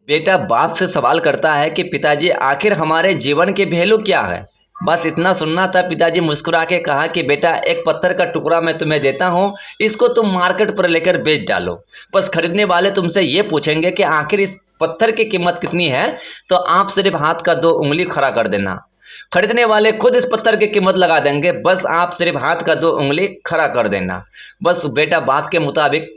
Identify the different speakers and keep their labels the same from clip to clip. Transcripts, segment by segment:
Speaker 1: बेटा बाप से सवाल करता है कि पिताजी आखिर हमारे जीवन की वैल्यू क्या है। बस इतना सुनना था। पिताजी मुस्कुरा के कहा कि बेटा एक पत्थर का टुकड़ा मैं तुम्हें देता हूँ, इसको तुम मार्केट पर लेकर बेच डालो। बस खरीदने वाले तुमसे ये पूछेंगे कि आखिर इस पत्थर की कीमत कितनी है, तो आप सिर्फ हाथ का दो उंगली खड़ा कर देना। खरीदने वाले खुद इस पत्थर की कीमत लगा देंगे, बस आप सिर्फ हाथ का दो उंगली खड़ा कर देना। बस बेटा बाप के मुताबिक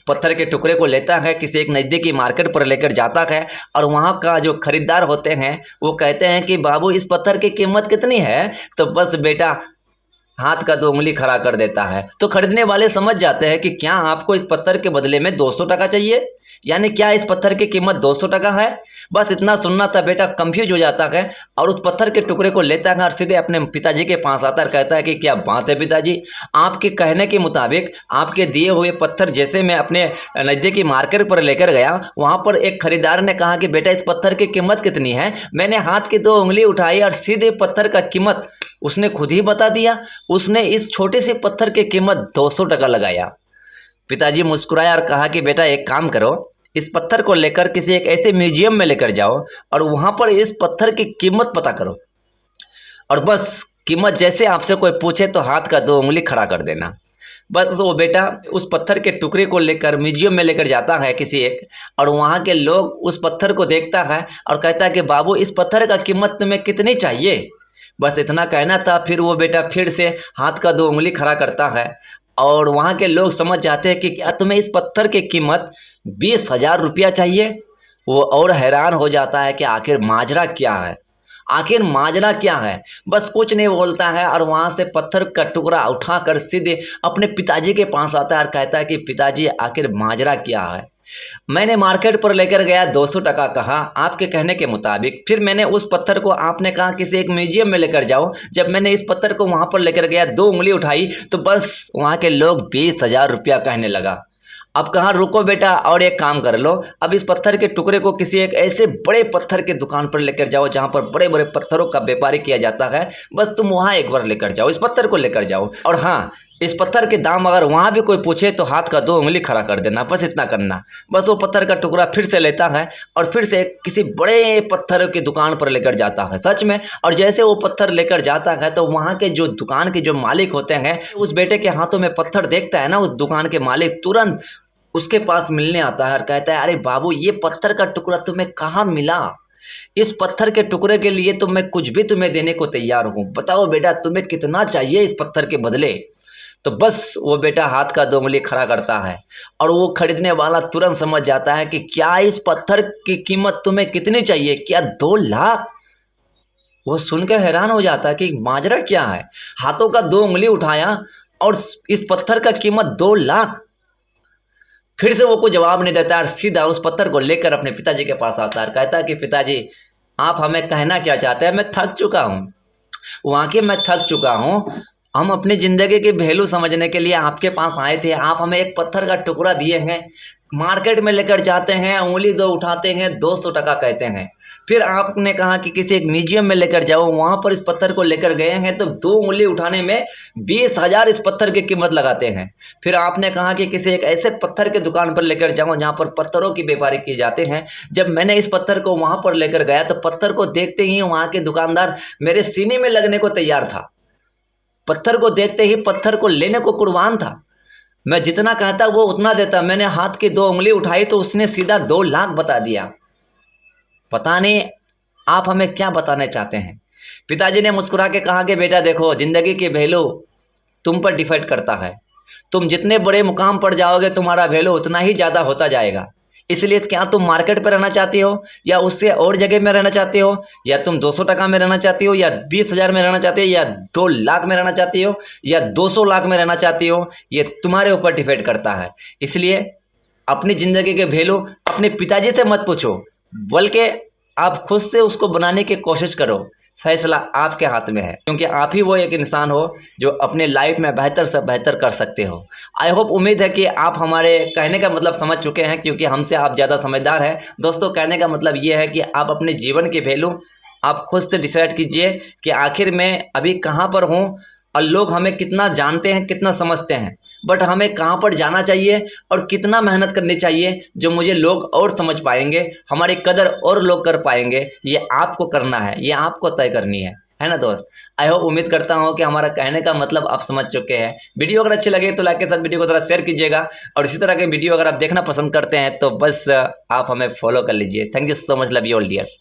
Speaker 1: पत्थर के टुकड़े को लेता है, किसी एक नज़दीकी मार्केट पर लेकर जाता है और वहाँ का जो खरीदार होते हैं वो कहते हैं कि बाबू इस पत्थर की कीमत कितनी है, तो बस बेटा हाथ का दो उंगली खड़ा कर देता है। तो खरीदने वाले समझ जाते हैं कि क्या आपको इस पत्थर के बदले में 200 टका चाहिए, यानी क्या इस पत्थर की कीमत 200 टका है। बस इतना सुनना था। बेटा कंफ्यूज हो जाता है और उस पत्थर के टुकड़े को लेता है और सीधे अपने पिताजी के पास आता है, कहता है कि क्या बात है पिताजी, आपके कहने के मुताबिक आपके दिए हुए पत्थर जैसे मैं अपने नज़दीकी मार्केट पर लेकर गया, वहाँ पर एक खरीदार ने कहा कि बेटा इस पत्थर की कीमत कितनी है। मैंने हाथ की दो उंगली उठाई और सीधे पत्थर का कीमत उसने खुद ही बता दिया। उसने इस छोटे से पत्थर की कीमत 200 टका लगाया। पिताजी मुस्कुराया और कहा कि बेटा एक काम करो, इस पत्थर को लेकर किसी एक ऐसे म्यूजियम में लेकर जाओ और वहां पर इस पत्थर की कीमत पता करो, और बस कीमत जैसे आपसे कोई पूछे तो हाथ का दो उंगली खड़ा कर देना। बस वो बेटा उस पत्थर के टुकड़े को लेकर म्यूजियम में लेकर जाता है किसी एक, और वहाँ के लोग उस पत्थर को देखता है और कहता है कि बाबू इस पत्थर का कीमत तुम्हें कितनी चाहिए। बस इतना कहना था। फिर वो बेटा फिर से हाथ का दो उंगली खड़ा करता है और वहाँ के लोग समझ जाते हैं कि क्या तुम्हें इस पत्थर की कीमत 20,000 रुपया चाहिए। वो और हैरान हो जाता है कि आखिर माजरा क्या है, आखिर माजरा क्या है। बस कुछ नहीं बोलता है और वहाँ से पत्थर का टुकड़ा उठाकर सीधे अपने पिताजी के पास आता है और कहता है कि पिताजी आखिर माजरा क्या है। मैंने मार्केट पर लेकर गया, 200 टका कहा आपके कहने के मुताबिक। फिर मैंने उस पत्थर को आपने कहा किसी एक म्यूजियम में लेकर जाओ। जब मैंने इस पत्थर को वहां पर लेकर गया, दो उंगली उठाई तो बस वहां के लोग 20,000 रुपया कहने लगा। अब कहाँ रुको बेटा, और एक काम कर लो, अब इस पत्थर के टुकड़े को किसी एक ऐसे बड़े पत्थर के दुकान पर लेकर जाओ जहां पर बड़े बड़े पत्थरों का व्यापारी किया जाता है। बस तुम वहां एक बार लेकर जाओ, इस पत्थर को लेकर जाओ, और हाँ इस पत्थर के दाम अगर वहां भी कोई पूछे तो हाथ का दो उंगली खड़ा कर देना। बस इतना करना। बस वो पत्थर का टुकड़ा फिर से लेता है और फिर से किसी बड़े पत्थर की दुकान पर लेकर जाता है, सच में। और जैसे वो पत्थर लेकर जाता है तो वहाँ के जो दुकान के जो मालिक होते हैं, उस बेटे के हाथों में पत्थर देखता है ना, उस दुकान के मालिक तुरंत उसके पास मिलने आता है और कहता है अरे बाबू ये पत्थर का टुकड़ा तुम्हें कहाँ मिला। इस पत्थर के टुकड़े के लिए तो मैं कुछ भी तुम्हें देने को तैयार हूँ, बताओ बेटा तुम्हें कितना चाहिए इस पत्थर के बदले। तो बस वो बेटा हाथ का दो उंगली खड़ा करता है और वो खरीदने वाला तुरंत समझ जाता है कि क्या इस पत्थर की कीमत तुम्हें कितनी चाहिए, क्या 2 लाख। वो सुनकर हैरान हो जाता है कि माजरा क्या है। हाथों का दो उंगली उठाया और इस पत्थर का कीमत 2 लाख। फिर से वो कोई जवाब नहीं देता और सीधा उस पत्थर को लेकर अपने पिताजी के पास आता है, कहता है कि पिताजी आप हमें कहना क्या चाहते हैं, मैं थक चुका हूँ, वाकई मैं थक चुका हूँ। हम अपनी ज़िंदगी की वैल्यू समझने के लिए आपके पास आए थे, आप हमें एक पत्थर का टुकड़ा दिए हैं, मार्केट में लेकर जाते हैं, उंगली दो उठाते हैं, 200 टका कहते हैं। फिर आपने कहा कि किसी एक म्यूजियम में लेकर जाओ, वहाँ पर इस पत्थर को लेकर गए हैं तो दो उंगली उठाने में 20,000 इस पत्थर की कीमत लगाते हैं। फिर आपने कहा कि किसी एक ऐसे पत्थर की दुकान पर लेकर जाओ जहाँ पर पत्थरों की व्यापारी किए जाते हैं। जब मैंने इस पत्थर को वहाँ पर लेकर गया तो पत्थर को देखते ही वहाँ के दुकानदार मेरे सीने में लगने को तैयार था, पत्थर को देखते ही पत्थर को लेने को कुर्बान था। मैं जितना कहता वो उतना देता। मैंने हाथ की दो उंगली उठाई तो उसने सीधा 2 लाख बता दिया। पता नहीं आप हमें क्या बताना चाहते हैं। पिताजी ने मुस्कुरा के कहा कि बेटा देखो, जिंदगी की वैल्यू तुम पर डिपेंड करता है। तुम जितने बड़े मुकाम पर जाओगे तुम्हारा वैल्यू उतना ही ज़्यादा होता जाएगा। इसलिए क्या तुम मार्केट पर रहना चाहती हो, या उससे और जगह में रहना चाहती हो, या तुम 200 टका में रहना चाहती हो, या 20,000 में रहना चाहती हो, या 2 लाख में रहना चाहती हो, या 200 लाख में रहना चाहती हो, ये तुम्हारे ऊपर डिपेंड करता है। इसलिए अपनी ज़िंदगी के वैल्यू अपने पिताजी से मत पूछो, बल्कि आप खुद से उसको बनाने की कोशिश करो। फैसला आपके हाथ में है, क्योंकि आप ही वो एक इंसान हो जो अपने लाइफ में बेहतर से बेहतर कर सकते हो। आई होप, उम्मीद है कि आप हमारे कहने का मतलब समझ चुके हैं, क्योंकि हमसे आप ज़्यादा समझदार हैं। दोस्तों, कहने का मतलब ये है कि आप अपने जीवन की वैल्यू आप खुद से डिसाइड कीजिए कि आखिर मैं अभी कहाँ पर हूँ और लोग हमें कितना जानते हैं, कितना समझते हैं। बट हमें कहाँ पर जाना चाहिए और कितना मेहनत करनी चाहिए जो मुझे लोग और समझ पाएंगे, हमारी कदर और लोग कर पाएंगे, ये आपको करना है, ये आपको तय करनी है ना दोस्त। आई होप, उम्मीद करता हूँ कि हमारा कहने का मतलब आप समझ चुके हैं। वीडियो अगर अच्छी लगे तो लाइक के साथ वीडियो को थोड़ा शेयर कीजिएगा, और इसी तरह के वीडियो अगर आप देखना पसंद करते हैं तो बस आप हमें फॉलो कर लीजिए। Thank you so much, love you all dears.